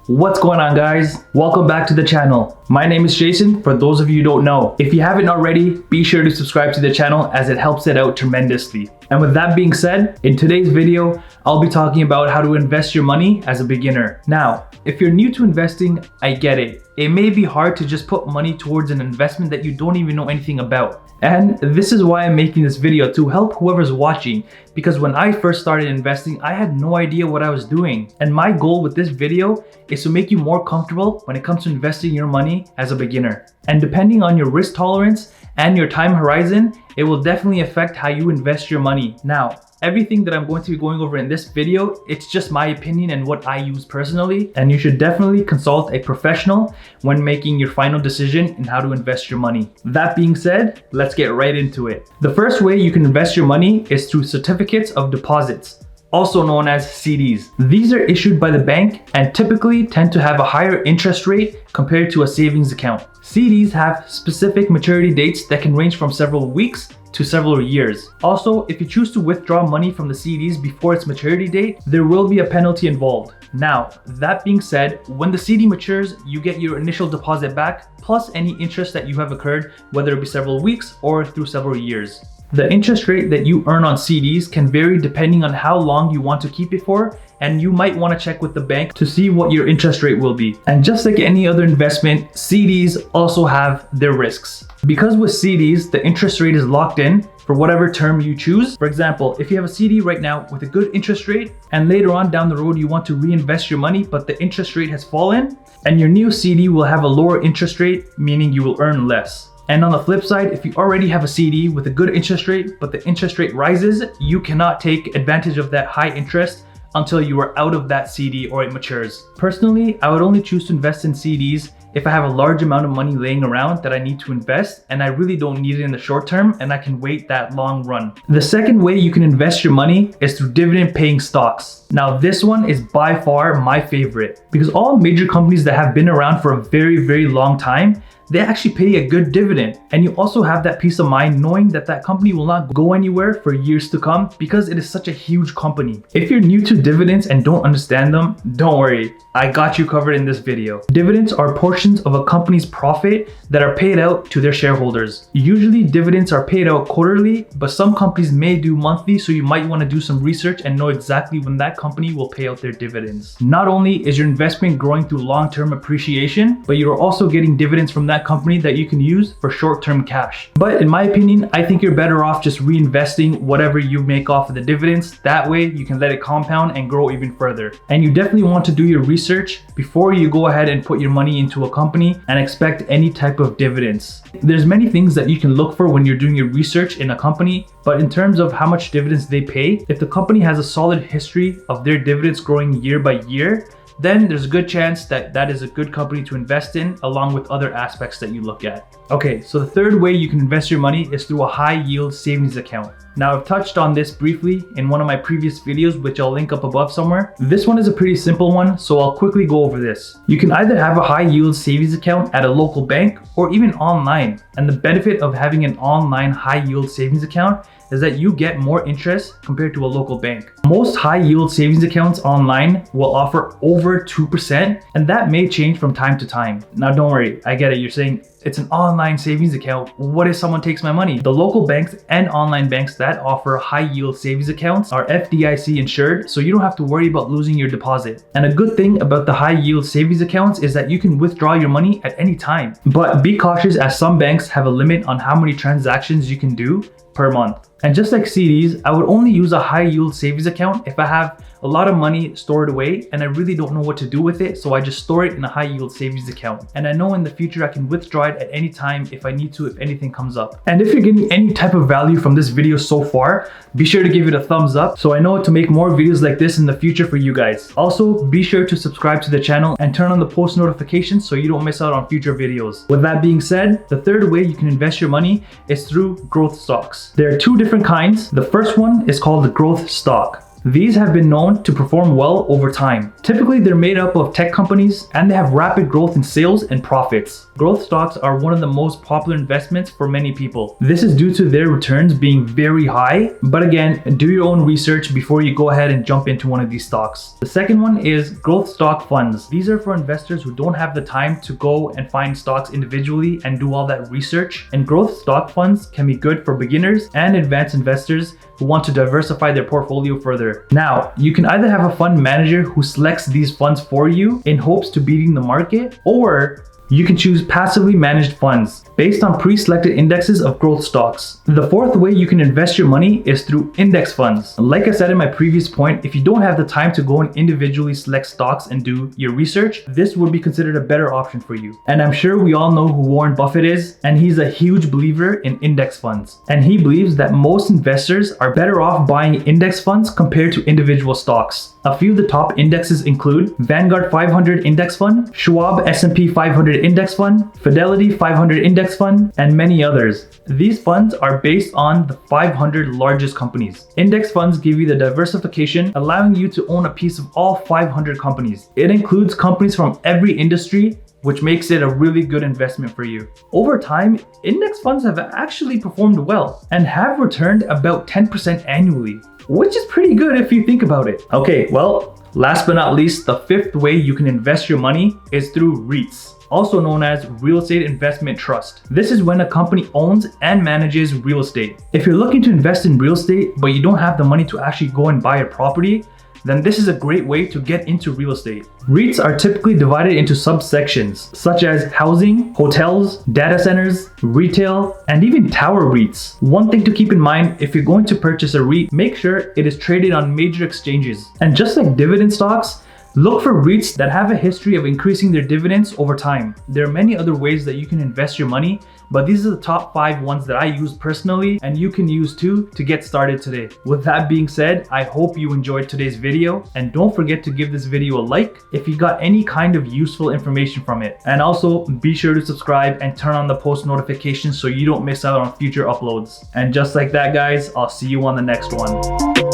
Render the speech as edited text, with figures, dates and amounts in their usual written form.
What's going on, guys? Welcome back to the channel. My name is Jason, for those of you who don't know. If you haven't already, be sure to subscribe to the channel as it helps it out tremendously. And with that being said, in today's video, I'll be talking about how to invest your money as a beginner. Now, if you're new to investing, I get it. It may be hard to just put money towards an investment that you don't even know anything about. And this is why I'm making this video, to help whoever's watching, because when I first started investing, I had no idea what I was doing. And my goal with this video is to make you more comfortable when it comes to investing your money as a beginner. And depending on your risk tolerance and your time horizon, it will definitely affect how you invest your money. Now, everything that I'm going to be going over in this video, it's just my opinion and what I use personally, and you should definitely consult a professional when making your final decision in how to invest your money. That being said, let's get right into it. The first way you can invest your money is through certificates of deposits, also known as CDs. These are issued by the bank and typically tend to have a higher interest rate compared to a savings account. CDs have specific maturity dates that can range from several weeks to several years. Also, if you choose to withdraw money from the CDs before its maturity date, there will be a penalty involved. Now, that being said, when the CD matures, you get your initial deposit back, plus any interest that you have incurred, whether it be several weeks or through several years. The interest rate that you earn on CDs can vary depending on how long you want to keep it for, and you might want to check with the bank to see what your interest rate will be. And just like any other investment, CDs also have their risks. Because with CDs, the interest rate is locked in for whatever term you choose. For example, if you have a CD right now with a good interest rate, and later on down the road you want to reinvest your money, but the interest rate has fallen, and your new CD will have a lower interest rate, meaning you will earn less. And on the flip side, if you already have a CD with a good interest rate, but the interest rate rises, you cannot take advantage of that high interest until you are out of that CD or it matures. Personally, I would only choose to invest in CDs if I have a large amount of money laying around that I need to invest and I really don't need it in the short term and I can wait that long run. The second way you can invest your money is through dividend-paying stocks. Now, this one is by far my favorite because all major companies that have been around for a very, very long time, they actually pay a good dividend. And you also have that peace of mind knowing that that company will not go anywhere for years to come because it is such a huge company. If you're new to dividends and don't understand them, don't worry, I got you covered in this video. Dividends are portions of a company's profit that are paid out to their shareholders. Usually dividends are paid out quarterly, but some companies may do monthly, so you might want to do some research and know exactly when that company will pay out their dividends. Not only is your investment growing through long-term appreciation, but you're also getting dividends from that company that you can use for short-term cash. But in my opinion, I think you're better off just reinvesting whatever you make off of the dividends. That way you can let it compound and grow even further. And you definitely want to do your research before you go ahead and put your money into a company and expect any type of dividends. There's many things that you can look for when you're doing your research in a company, but in terms of how much dividends they pay, if the company has a solid history of their dividends growing year by year, then there's a good chance that that is a good company to invest in, along with other aspects that you look at. Okay, so the third way you can invest your money is through a high yield savings account. Now, I've touched on this briefly in one of my previous videos, which I'll link up above somewhere. This one is a pretty simple one, so I'll quickly go over this. You can either have a high yield savings account at a local bank or even online. And the benefit of having an online high yield savings account is that you get more interest compared to a local bank. Most high yield savings accounts online will offer over 2%, and that may change from time to time. Now, don't worry, I get it. You're saying it's an online savings account. What if someone takes my money? The local banks and online banks that offer high yield savings accounts are FDIC insured, so you don't have to worry about losing your deposit. And a good thing about the high yield savings accounts is that you can withdraw your money at any time. But be cautious, as some banks have a limit on how many transactions you can do per month. And just like CDs, I would only use a high yield savings account if I have a lot of money stored away and I really don't know what to do with it, so I just store it in a high yield savings account. And I know in the future I can withdraw it at any time if I need to, if anything comes up. And if you're getting any type of value from this video so far, be sure to give it a thumbs up so I know to make more videos like this in the future for you guys. Also, be sure to subscribe to the channel and turn on the post notifications so you don't miss out on future videos. With that being said, the third way you can invest your money is through growth stocks. There are two different kinds. The first one is called the growth stock. These have been known to perform well over time. Typically, they're made up of tech companies and they have rapid growth in sales and profits. Growth stocks are one of the most popular investments for many people. This is due to their returns being very high, but again, do your own research before you go ahead and jump into one of these stocks. The second one is growth stock funds. These are for investors who don't have the time to go and find stocks individually and do all that research. And growth stock funds can be good for beginners and advanced investors who want to diversify their portfolio further. Now, you can either have a fund manager who selects these funds for you in hopes to beating the market, or you can choose passively managed funds based on pre-selected indexes of growth stocks. The fourth way you can invest your money is through index funds. Like I said in my previous point, if you don't have the time to go and individually select stocks and do your research, this would be considered a better option for you. And I'm sure we all know who Warren Buffett is, and he's a huge believer in index funds. And he believes that most investors are better off buying index funds compared to individual stocks. A few of the top indexes include Vanguard 500 Index Fund, Schwab S&P 500 Index Fund, Fidelity 500 Index Fund, and many others. These funds are based on the 500 largest companies. Index funds give you the diversification, allowing you to own a piece of all 500 companies. It includes companies from every industry, which makes it a really good investment for you. Over time, index funds have actually performed well and have returned about 10% annually, which is pretty good if you think about it. Okay, well, last but not least, the fifth way you can invest your money is through REITs, also known as Real Estate Investment Trust. This is when a company owns and manages real estate. If you're looking to invest in real estate, but you don't have the money to actually go and buy a property, then this is a great way to get into real estate. REITs are typically divided into subsections, such as housing, hotels, data centers, retail, and even tower REITs. One thing to keep in mind, if you're going to purchase a REIT, make sure it is traded on major exchanges. And just like dividend stocks, look for REITs that have a history of increasing their dividends over time. There are many other ways that you can invest your money, but these are the top 5 ones that I use personally, and you can use too to get started today. With that being said, I hope you enjoyed today's video, and don't forget to give this video a like if you got any kind of useful information from it. And also be sure to subscribe and turn on the post notifications so you don't miss out on future uploads. And just like that, guys, I'll see you on the next one.